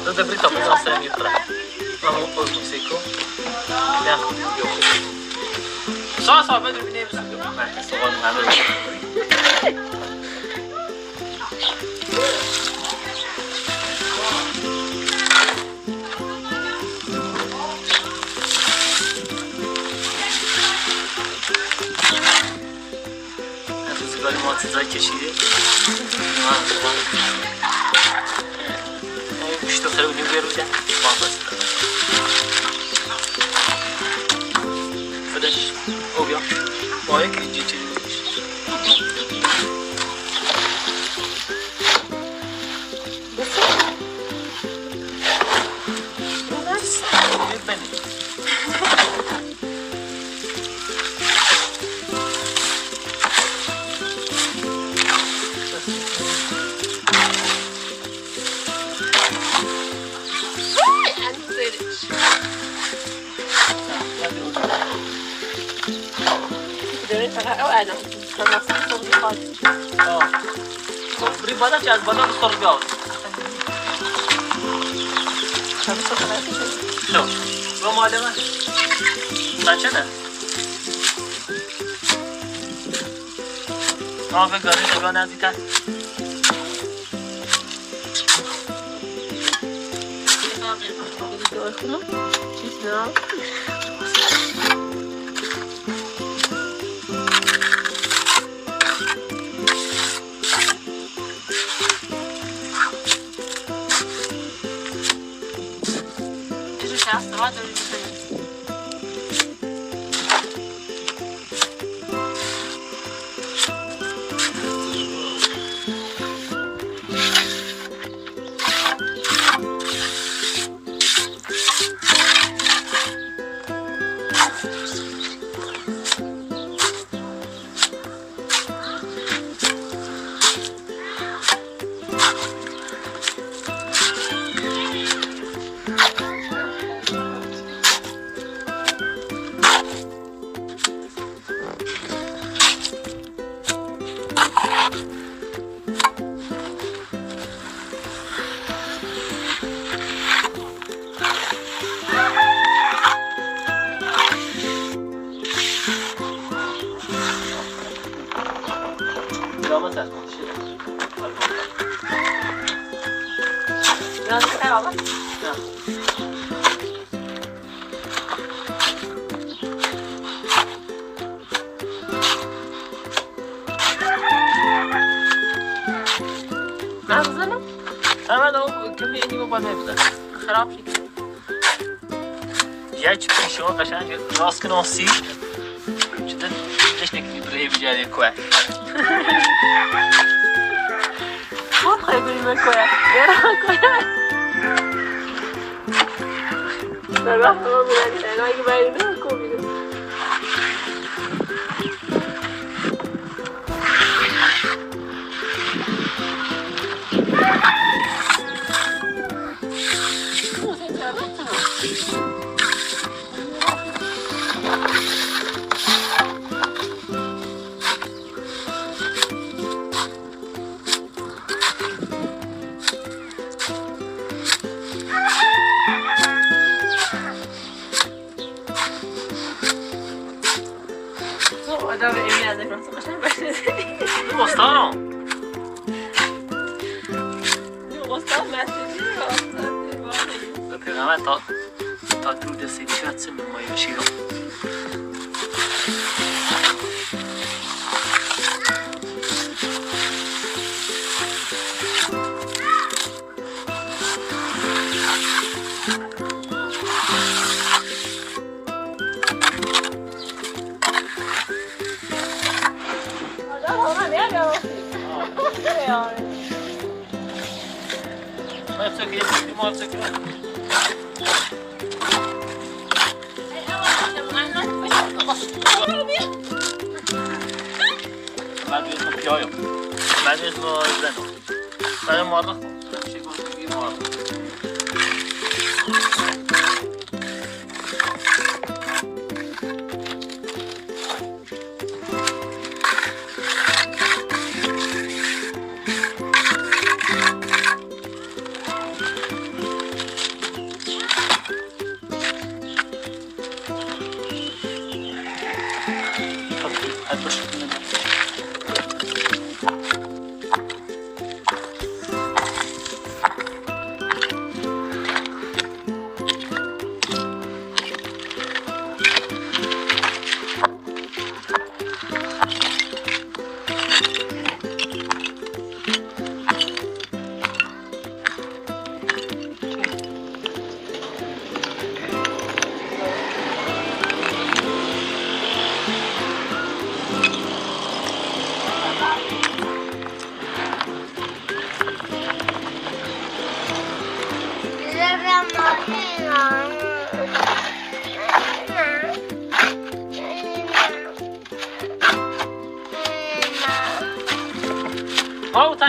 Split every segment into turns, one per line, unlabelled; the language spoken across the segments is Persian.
Toda brita po zase mi pra. Mam poznu siku. Ja, jo. Só, vai dormir nisso. Mas só vou nada. Agora o moto vai te cheio. İşte sen ödün verirken fazlası da. Fıdış, oluyor. O ayak geçirilmiş. Benim.
أنا خلصت صوت
بري بدل جاز بدل صور بياض شو ما معلمة سانشنا ما في قرية تبغى نازيتها خراب شد یک پیشو قشنگ راست کنه سی چطور دیگه نکنی برای بیجاری کوه
خود خواهی بریم کوه برای کوه در وقت ما بودن تنهایی که بریم بریم کوه بیرون آدم ایمی از این راستا قشنگ بشنده
دوستانو
استاد مسیجی استاد
پیغمبر تا دور دستی شد سن مایه شیرم بعد از ما زنو بعد ما رو چی گفتی ما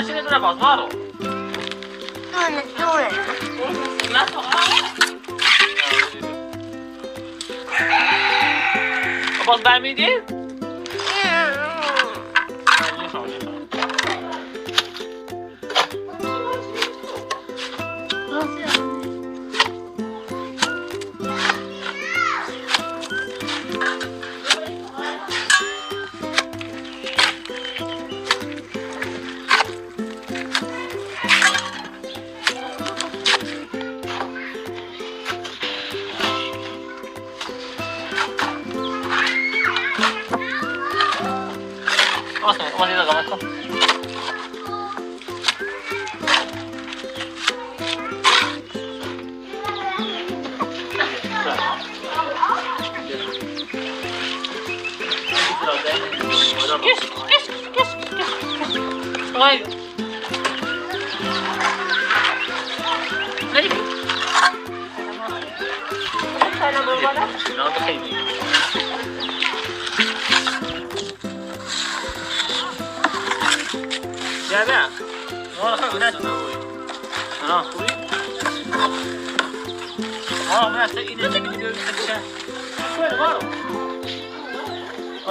ماشین دونه باز مارو
دونه
نه تو باز برمیدی؟ اومدی رقمت کن Oi. Ready?
Sana babana.
No, okay. Ya vea. No, no, no. خوبی؟ من اصلا اینه که ویدیو می‌سازم. شوی بارو.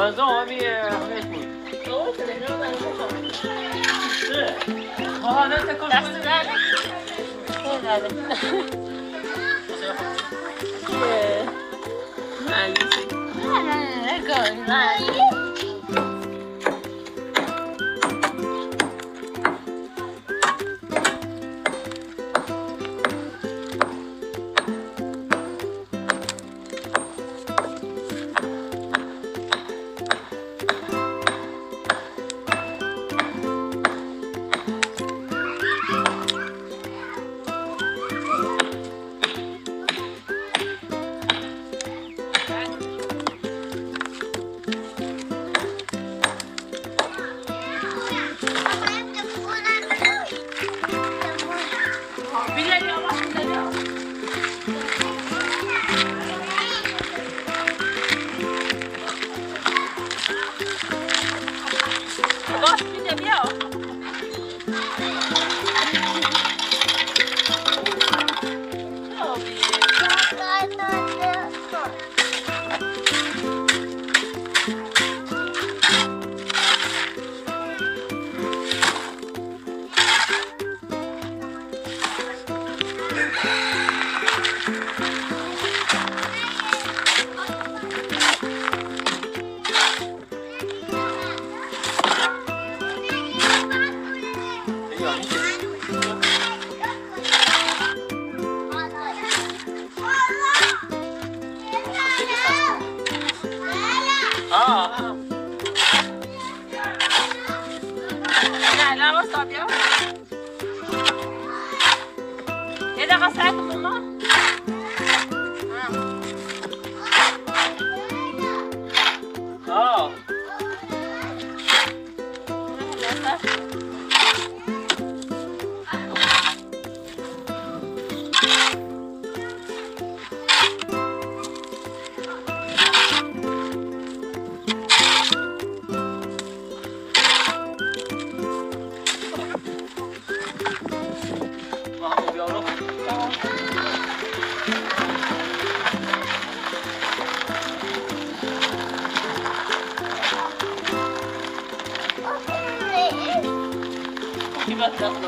از اون میاد. نه تکون.
دست در.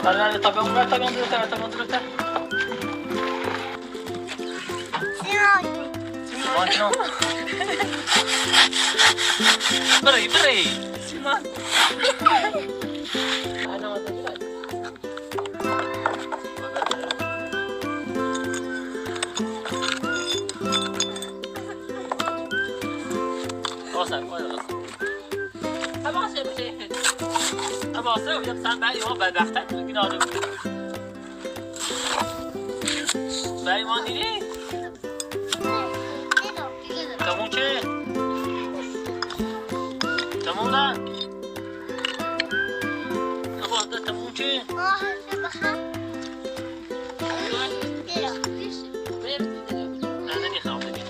Allora, tabiamo dove te. Simon. Beri. Simon. واسه بودم سن بعد ما بدبختن تو این آدم برای ما دیدی؟ تموم چه؟ تموم نه؟ نباید تموم چه؟ نه نمیخوام بگیم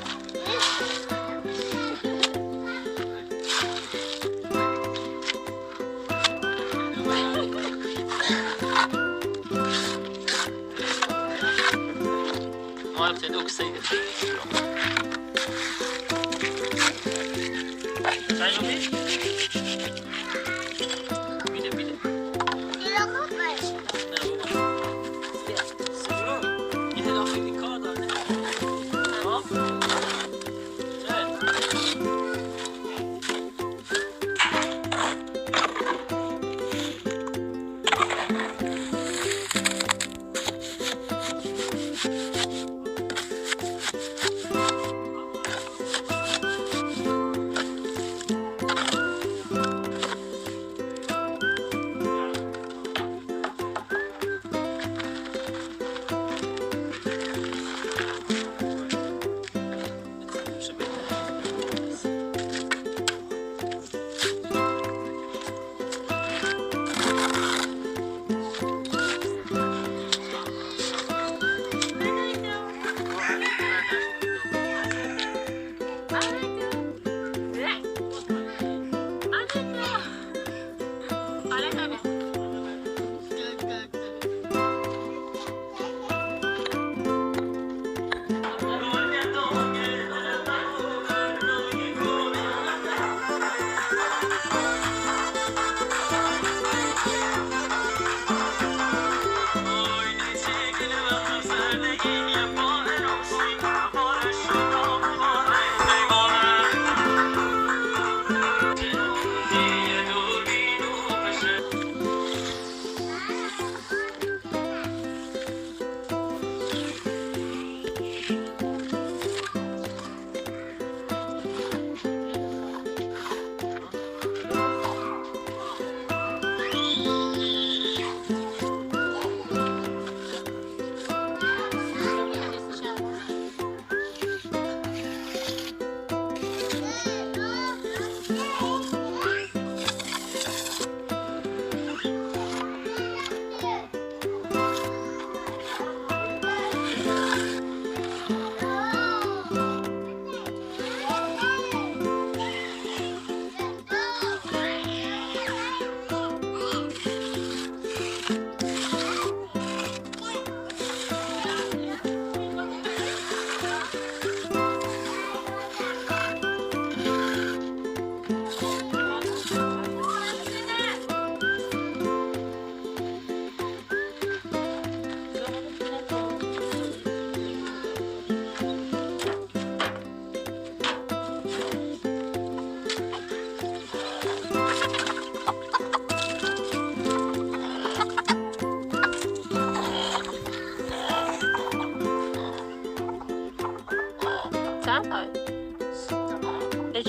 سيد أكسيد تعالوا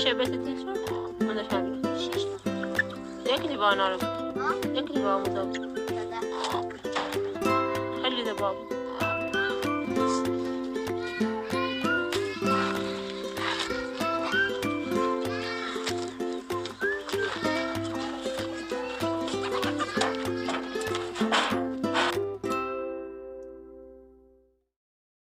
چه بهت شد؟ من داشتم یک لیوان رو یک لیوان خیلی دباب